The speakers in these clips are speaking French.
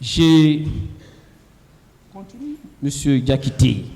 J'ai... Continue. Monsieur Diakité.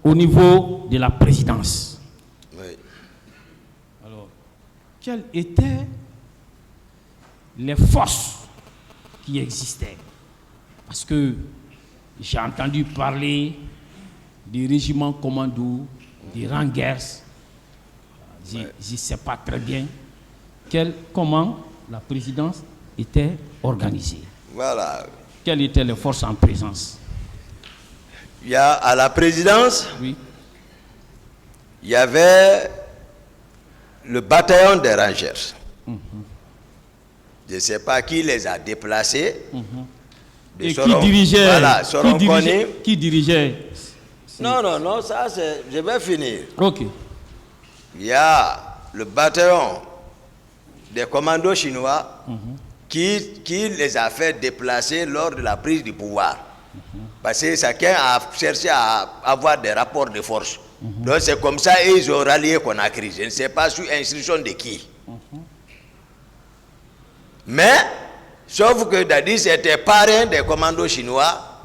Au niveau de la présidence, oui. Alors, quelles étaient les forces qui existaient? Parce que j'ai entendu parler des régiments commando, des Rangers. Je ne sais pas très bien comment la présidence était organisée. Voilà. Quelles étaient les forces en présence? Il y a à la présidence, oui. Il y avait le bataillon des Rangers. Je ne sais pas qui les a déplacés. Et qui dirigeait? Voilà, qui dirigeait? Non, ça c'est... Je vais finir. Ok. Il y a le bataillon des commandos chinois qui les a fait déplacer lors de la prise du pouvoir. Parce que chacun a cherché à avoir des rapports de force. Donc c'est comme ça qu'ils ont rallié Conakry. Je ne sais pas sous instruction de qui. Mais, sauf que Dadis était parrain des commandos chinois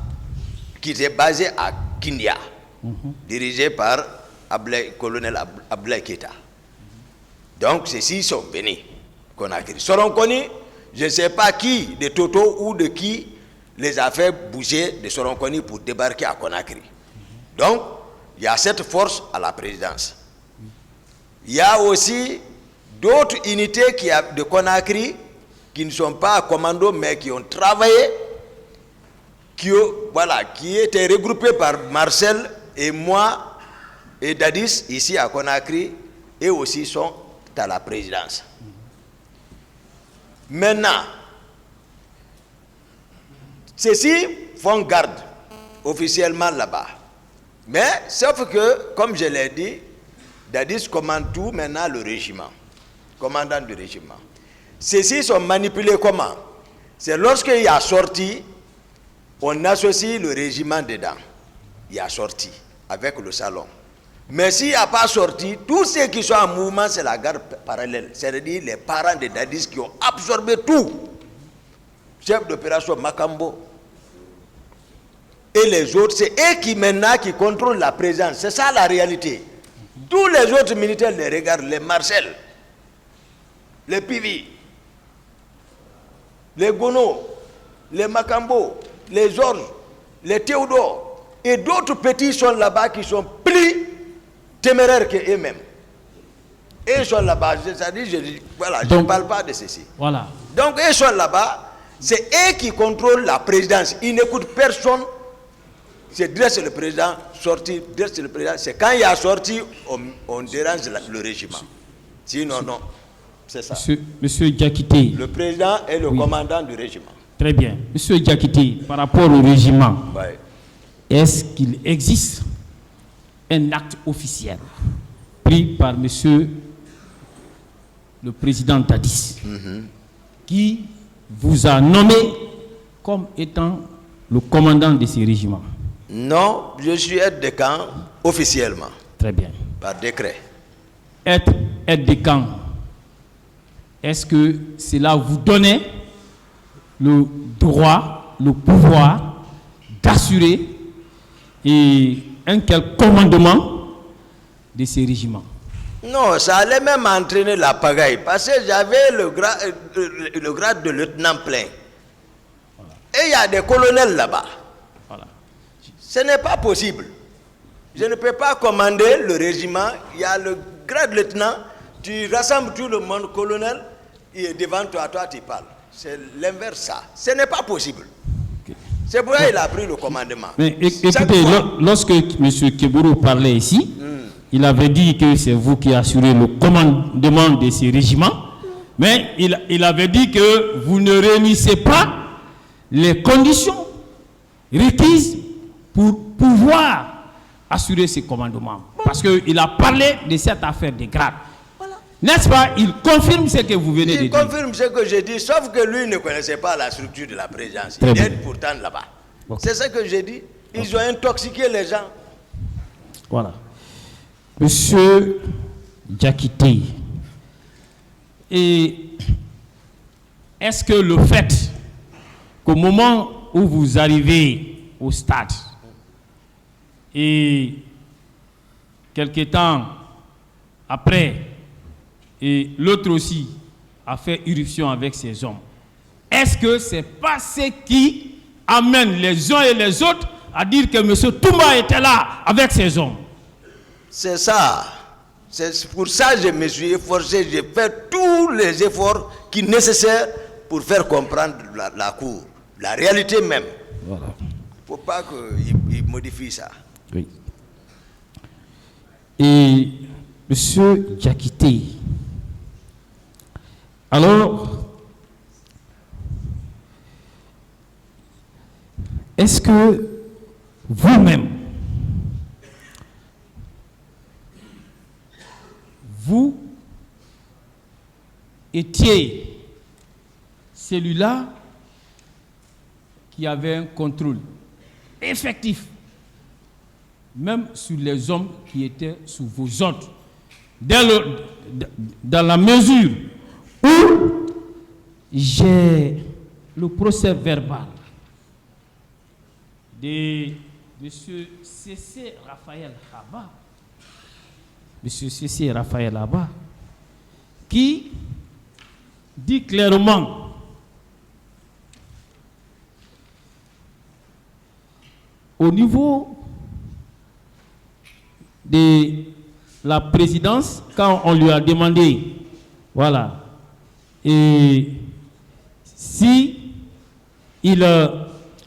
qui étaient basés à Kindia, dirigé par colonel Abdoulaye Keïta. Donc ceux-ci sont venus Conakry. Seront connus, je ne sais pas qui, de Toto ou de qui, les a fait bouger de Soronconi pour débarquer à Conakry. Donc, il y a cette force à la présidence. Il y a aussi d'autres unités de Conakry qui ne sont pas à commando, mais qui ont travaillé, qui étaient regroupées par Marcel et moi et Dadis, ici à Conakry, et aussi sont à la présidence. Maintenant, ceux-ci font garde officiellement là-bas. Mais, sauf que, comme je l'ai dit, Dadis commande tout maintenant le régiment, commandant du régiment. Ceux-ci sont manipulés comment? C'est lorsqu'il y a sorti, on associe le régiment dedans. Il y a sorti avec le salon. Mais s'il n'y a pas sorti, tous ceux qui sont en mouvement, c'est la garde parallèle. C'est-à-dire les parents de Dadis qui ont absorbé tout. Chef d'opération Makambo. Et les autres, c'est eux qui maintenant qui contrôlent la présence. C'est ça la réalité. Tous les autres militaires les regardent, les Marcel, les Pivi, les Gono, les Makambo, les Georges, les Théodore, et d'autres petits sont là-bas qui sont plus téméraires qu'eux-mêmes. Et ils sont là-bas, c'est-à-dire, je ne parle pas de ceci. Voilà. Donc, ils sont là-bas, c'est eux qui contrôlent la présidence. Ils n'écoutent personne. C'est dresse le président, sorti, dresse le président. C'est quand il y a sorti, on dérange le régiment. Sinon, non. C'est ça. Monsieur Diakité. Le président est le commandant du régiment. Très bien. Monsieur Diakité, par rapport au régiment, est-ce qu'il existe un acte officiel pris par monsieur le président Dadis qui vous a nommé comme étant le commandant de ces régiments? Non, je suis aide de camp officiellement. Très bien. Par décret. Être aide de camp, est-ce que cela vous donnait le droit, le pouvoir d'assurer un quel commandement de ces régiments? Non, ça allait même entraîner la pagaille, parce que j'avais le grade de lieutenant plein. Voilà. Et il y a des colonels là-bas. Voilà. Ce n'est pas possible. Je ne peux pas commander le régiment, il y a le grade de lieutenant, tu rassembles tout le monde, colonel, il est devant toi, toi tu parles. C'est l'inverse ça. Ce n'est pas possible. C'est pour ça qu'il a pris le commandement. Mais écoutez, lorsque M. Keburu parlait ici, il avait dit que c'est vous qui assurez le commandement de ces régiments, mais il avait dit que vous ne réunissez pas les conditions requises pour pouvoir assurer ces commandements. Parce qu'il a parlé de cette affaire de grade. N'est-ce pas? Il confirme ce que vous venez de dire. Il confirme ce que j'ai dit, sauf que lui ne connaissait pas la structure de la présidence. Il est pourtant là-bas. Okay. C'est ce que j'ai dit. Ils ont intoxiqué les gens. Voilà. Monsieur Diakité. Et est-ce que le fait qu'au moment où vous arrivez au stade et quelque temps après, et l'autre aussi a fait irruption avec ses hommes, est-ce que c'est pas ce qui amène les uns et les autres à dire que M. Toumba était là avec ses hommes? C'est ça. C'est pour ça que je me suis efforcé, j'ai fait tous les efforts qui sont nécessaires pour faire comprendre la cour, la réalité même. Voilà. Il ne faut pas qu'il modifie ça. Oui. Et M. Diakité, alors, est-ce que vous-même, vous étiez celui-là qui avait un contrôle effectif, même sur les hommes qui étaient sous vos ordres, dans la mesure où j'ai le procès verbal de M. C.C. Raphaël Haba, M. C.C. Raphaël Haba, qui dit clairement au niveau de la présidence, quand on lui a demandé, voilà, et si il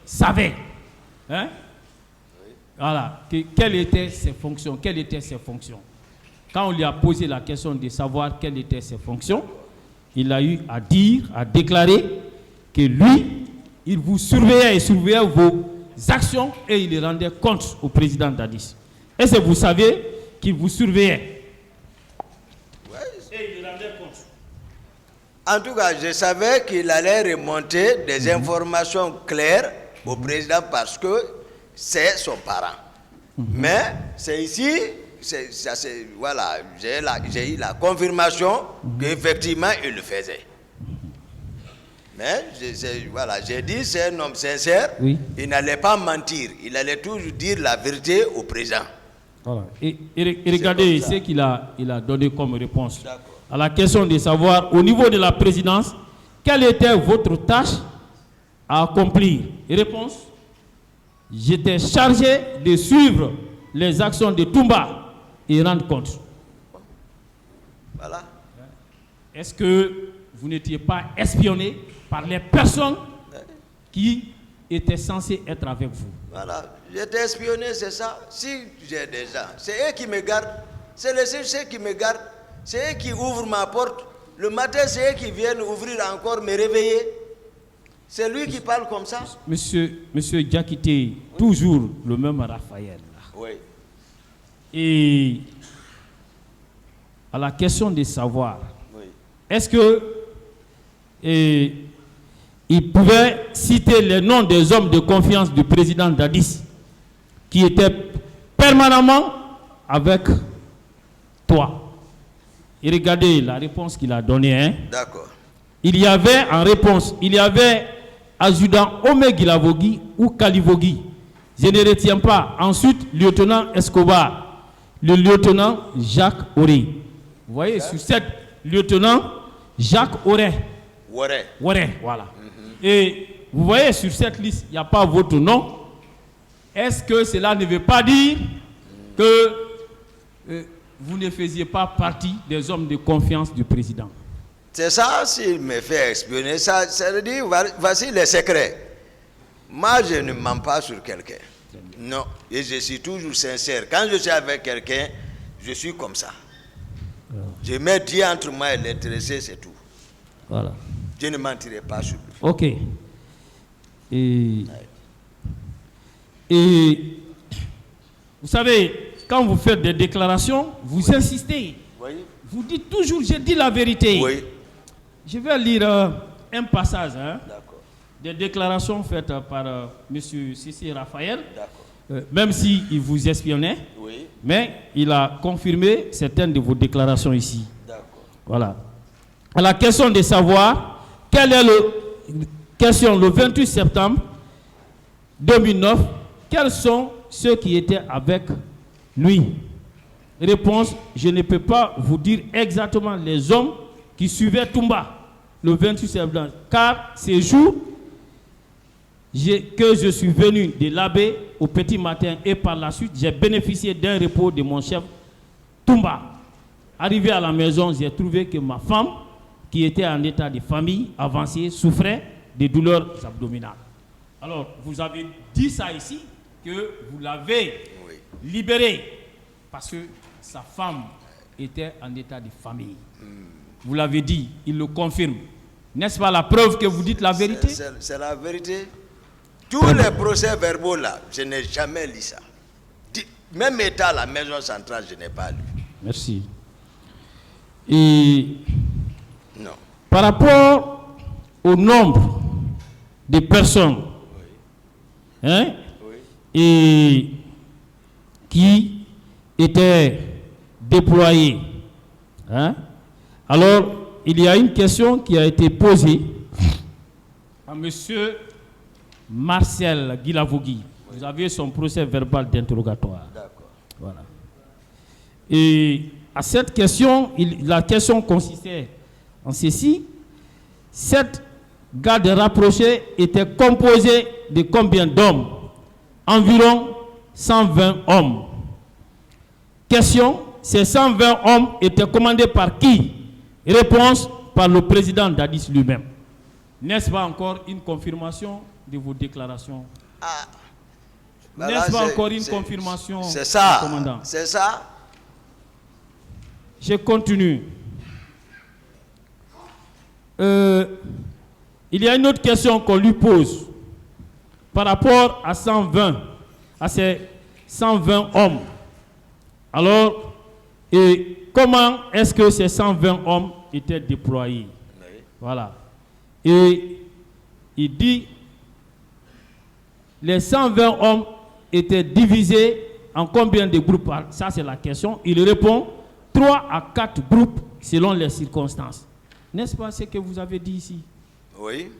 savait, hein, voilà, quelles étaient ses fonctions, Quand on lui a posé la question de savoir quelles étaient ses fonctions, il a eu à dire, à déclarer que lui, il vous surveillait et surveillait vos actions et il rendait compte au président Dadis. Est-ce que vous savez qu'il vous surveillait? Ouais. Et il rendait compte. En tout cas, je savais qu'il allait remonter des informations claires au président parce que c'est son parent. Mais c'est ici, voilà, j'ai eu la confirmation qu'effectivement il le faisait. Mais voilà, j'ai dit c'est un homme sincère, oui. Il n'allait pas mentir, il allait toujours dire la vérité au président. Voilà. Et regardez ce qu'il a donné comme réponse à la question de savoir au niveau de la présidence, quelle était votre tâche à accomplir. Réponse: j'étais chargé de suivre les actions de Toumba et rendre compte. Voilà. Est-ce que vous n'étiez pas espionné par les personnes qui étaient censées être avec vous? Voilà, j'étais espionné, c'est ça. Si j'ai des gens, c'est eux qui me gardent, c'est les chercheurs qui me gardent, c'est eux qui ouvrent ma porte. Le matin, c'est eux qui viennent ouvrir encore, me réveiller. C'est lui qui parle comme ça. Monsieur Diakité, toujours le même Raphaël. Oui. Et à la question de savoir, Oui. est-ce que il pouvait citer les noms des hommes de confiance du président Dadis qui étaient permanemment avec toi? Et regardez la réponse qu'il a donnée. Hein? D'accord. Il y avait en réponse, il y avait adjudant Omegilavogi ou Kalivogui. Je ne retiens pas. Ensuite, lieutenant Escobar, le lieutenant Jacques Auré. Vous voyez, sur cette lieutenant Jacques Auré. Auré, voilà. Et vous voyez, sur cette liste, il n'y a pas votre nom. Est-ce que cela ne veut pas dire que vous ne faisiez pas partie des hommes de confiance du président? C'est ça, s'il me fait espionner, ça veut dire, voici les secrets. Moi, je ne mens pas sur quelqu'un. Non, et je suis toujours sincère. Quand je suis avec quelqu'un, je suis comme ça. Je mets Dieu entre moi et l'intéressé, c'est tout. Voilà. Je ne mentirai pas sur lui. Ok. Et vous savez, quand vous faites des déclarations, vous insistez. Oui. Vous dites toujours, j'ai dit la vérité. Oui. Je vais lire un passage D'accord. des déclarations faites par M. C.C. Raphaël. D'accord. même s'il vous espionnait, Oui. mais il a confirmé certaines de vos déclarations ici. D'accord. Voilà. À la question de savoir quel est le 28 septembre 2009, quels sont ceux qui étaient avec lui? Réponse, je ne peux pas vous dire exactement les hommes qui suivaient Toumba le 28 septembre, car ces jours que je suis venu de l'abbé au petit matin et par la suite, j'ai bénéficié d'un repos de mon chef Toumba. Arrivé à la maison, j'ai trouvé que ma femme, qui était en état de famille avancée, souffrait de douleurs abdominales. Alors, vous avez dit ça ici, que vous l'avez libéré parce que sa femme était en état de famille. Vous l'avez dit, il le confirme. N'est-ce pas la preuve que vous dites la vérité? C'est la vérité. Tous les procès-verbaux là, je n'ai jamais lu ça. Même état à la maison centrale, je n'ai pas lu. Merci. Et non. Par rapport au nombre de personnes hein, et qui étaient déployées, hein, alors il y a une question qui a été posée à monsieur Marcel Guilavogui. Vous avez son procès verbal d'interrogatoire. D'accord. Voilà. Et à cette question, la question consistait en ceci: cette garde rapprochée était composée de combien d'hommes? Environ 120 hommes. Question: ces 120 hommes étaient commandés par qui? Réponse: par le président Dadis lui-même. N'est-ce pas encore une confirmation de vos déclarations? N'est-ce pas encore une confirmation? C'est ça, commandant? C'est ça. Je continue. Il y a une autre question qu'on lui pose par rapport à ces 120 hommes. Alors, et comment est-ce que ces 120 hommes étaient déployés? Oui. Voilà. Et il dit, les 120 hommes étaient divisés en combien de groupes? Ça, c'est la question. Il répond, 3 à 4 groupes selon les circonstances. N'est-ce pas ce que vous avez dit ici? Oui.